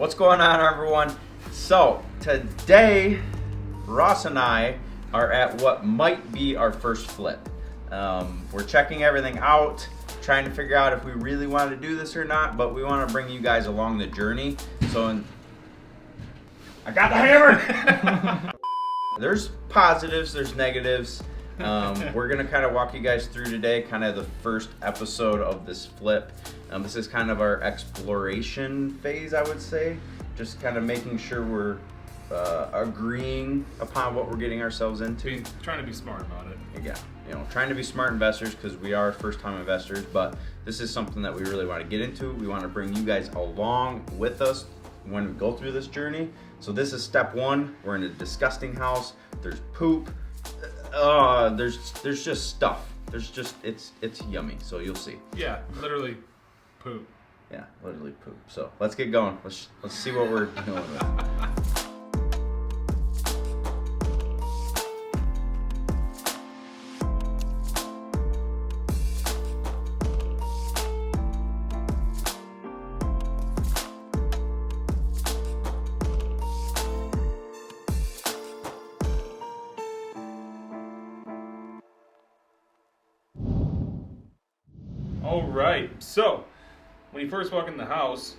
What's going on, everyone? So today Ross and I are at what might be our first flip. We're checking everything out, trying to figure out if we really want to do this or not, but we want to bring you guys along the journey. I got the hammer. There's positives, there's negatives. We're gonna kind of walk you guys through today, kind of the first episode of this flip. This is kind of our exploration phase, I would say. Just kind of making sure we're agreeing upon what we're getting ourselves into. Trying to be smart about it. Yeah, trying to be smart investors because we are first-time investors, but this is something that we really want to get into. We want to bring you guys along with us when we go through this journey. So this is step one. We're in a disgusting house. There's poop. There's just stuff. It's yummy. So you'll see. Yeah, literally poop. Yeah, literally poop. So let's get going. Let's see what we're dealing with. All right, so when you first walk in the house,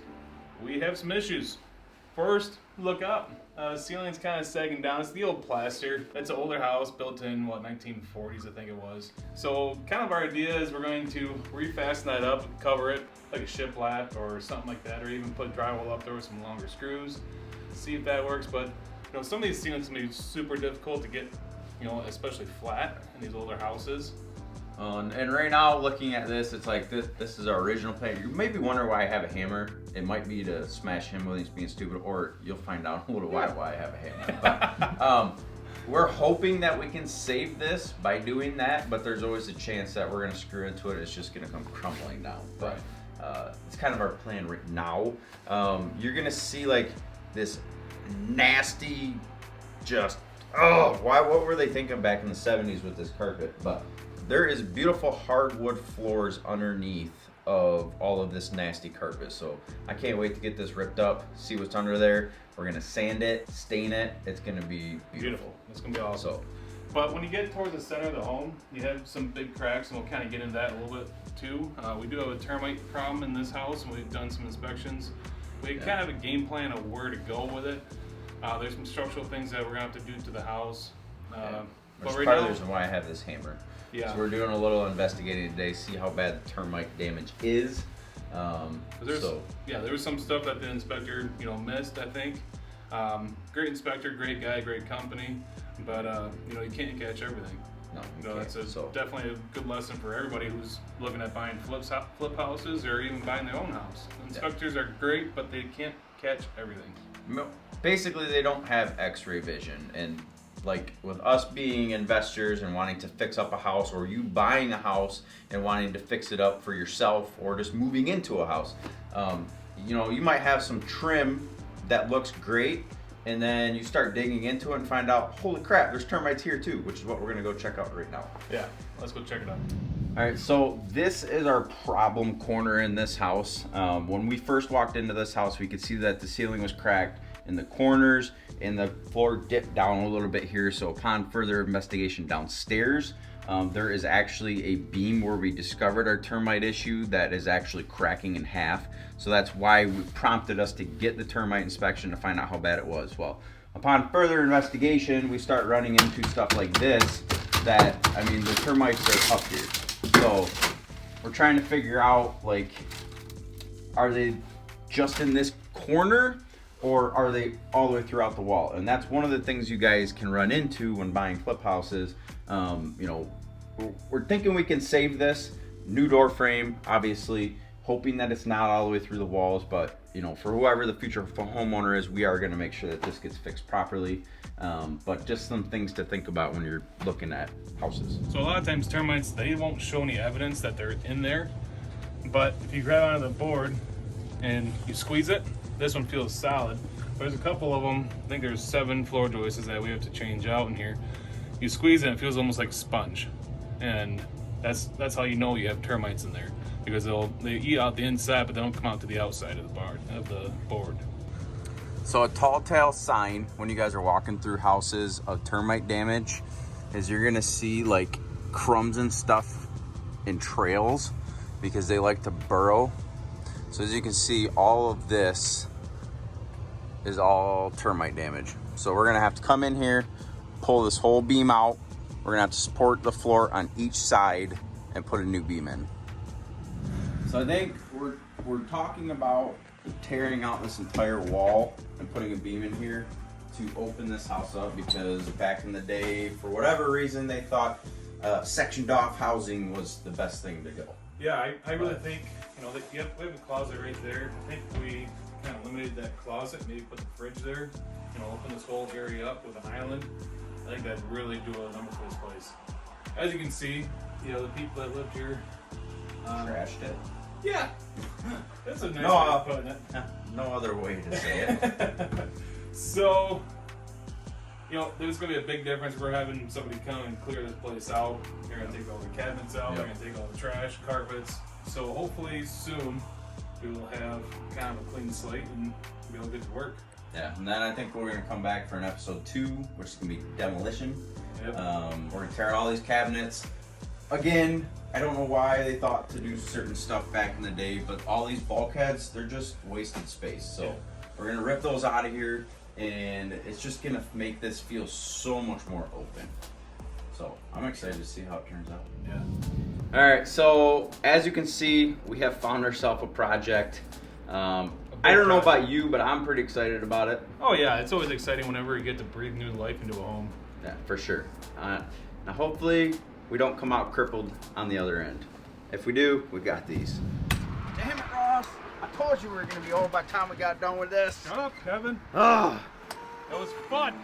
we have some issues. First, look up. Ceiling's kind of sagging down. It's the old plaster. It's an older house built in, 1940s, I think it was. So kind of our idea is we're going to refasten that up, cover it like a shiplap or something like that, or even put drywall up there with some longer screws, see if that works. But some of these ceilings can be super difficult to get, especially flat in these older houses. And right now, looking at this, it's like this is our original plan. You may be wondering why I have a hammer. It might be to smash him when he's being stupid, or you'll find out a little why I have a hammer. But, we're hoping that we can save this by doing that, but there's always a chance that we're going to screw into it. It's just going to come crumbling down. But it's kind of our plan right now. You're going to see like this nasty, what were they thinking back in the 70s with this carpet? But there is beautiful hardwood floors underneath of all of this nasty carpet. So I can't wait to get this ripped up, see what's under there. We're gonna sand it, stain it. It's gonna be beautiful. It's gonna be awesome. But when you get towards the center of the home, you have some big cracks, and we'll kind of get into that a little bit too. We do have a termite problem in this house, and we've done some inspections. We kind of have a game plan of where to go with it. There's some structural things that we're gonna have to do to the house. Which is part of the reason why I have this hammer. Yeah. So we're doing a little investigating today, see how bad the termite damage is. There was some stuff that the inspector, missed, I think. Great inspector, great guy, great company, but you can't catch everything. No, that's definitely a good lesson for everybody who's looking at buying flip houses or even buying their own house. Inspectors are great, but they can't catch everything. Basically, they don't have X-ray vision, and like with us being investors and wanting to fix up a house, or you buying a house and wanting to fix it up for yourself, or just moving into a house, you might have some trim that looks great, and then you start digging into it and find out, holy crap, there's termites here too, which is what we're gonna go check out right now. Yeah, let's go check it out. All right, so this is our problem corner in this house. When we first walked into this house, we could see that the ceiling was cracked in the corners, and the floor dipped down a little bit here. So upon further investigation downstairs, there is actually a beam where we discovered our termite issue that is actually cracking in half. So that's why we prompted us to get the termite inspection to find out how bad it was. Well, upon further investigation, we start running into stuff like this the termites are up here. So we're trying to figure out, are they just in this corner, or are they all the way throughout the wall? And that's one of the things you guys can run into when buying flip houses. We're thinking we can save this. New door frame, obviously, hoping that it's not all the way through the walls, but for whoever the future homeowner is, we are gonna make sure that this gets fixed properly. But just some things to think about when you're looking at houses. So a lot of times termites, they won't show any evidence that they're in there, but if you grab onto the board and you squeeze it, this one feels solid. There's a couple of them, I think there's 7 floor joists that we have to change out in here. You squeeze it, it feels almost like a sponge. And that's how you know you have termites in there, because they eat out the inside, but they don't come out to the outside of the board. So a tall tale sign when you guys are walking through houses of termite damage is you're gonna see like crumbs and stuff in trails because they like to burrow. So as you can see, all of this is all termite damage. So we're gonna have to come in here, pull this whole beam out. We're gonna have to support the floor on each side and put a new beam in. So I think we're talking about tearing out this entire wall and putting a beam in here to open this house up, because back in the day, for whatever reason, they thought sectioned off housing was the best thing to go. Yeah, I really think, you know, that, yep, we have a closet right there. I think we kind of limited that closet, maybe put the fridge there, you know, open this whole area up with an island. I think that'd really do a number for this place. As you can see, you know, the people that lived here Trashed it. Yeah, that's a nice No, way of putting it. No other way to say it. So, you know, there's going to be a big difference. We're having somebody come and clear this place out. They're going to take all the cabinets out. Yep. They're going to take all the trash, carpets. So hopefully soon we will have kind of a clean slate and be able to get to work. Yeah, and then I think we're gonna come back for an episode 2, which is gonna be demolition. Yep. We're gonna tear out all these cabinets. Again, I don't know why they thought to do certain stuff back in the day, but all these bulkheads, they're just wasted space. So Yeah. we're gonna rip those out of here, and it's just gonna make this feel so much more open. So I'm excited to see how it turns out. Yeah. All right, so as you can see, we have found ourselves a project. I don't know about you, but I'm pretty excited about it. Oh yeah, it's always exciting whenever you get to breathe new life into a home. Yeah, for sure. Now hopefully we don't come out crippled on the other end. If we do, we got these. Damn it, Ross. I told you we were gonna be old by the time we got done with this. Shut up, Kevin. Ah. That was fun.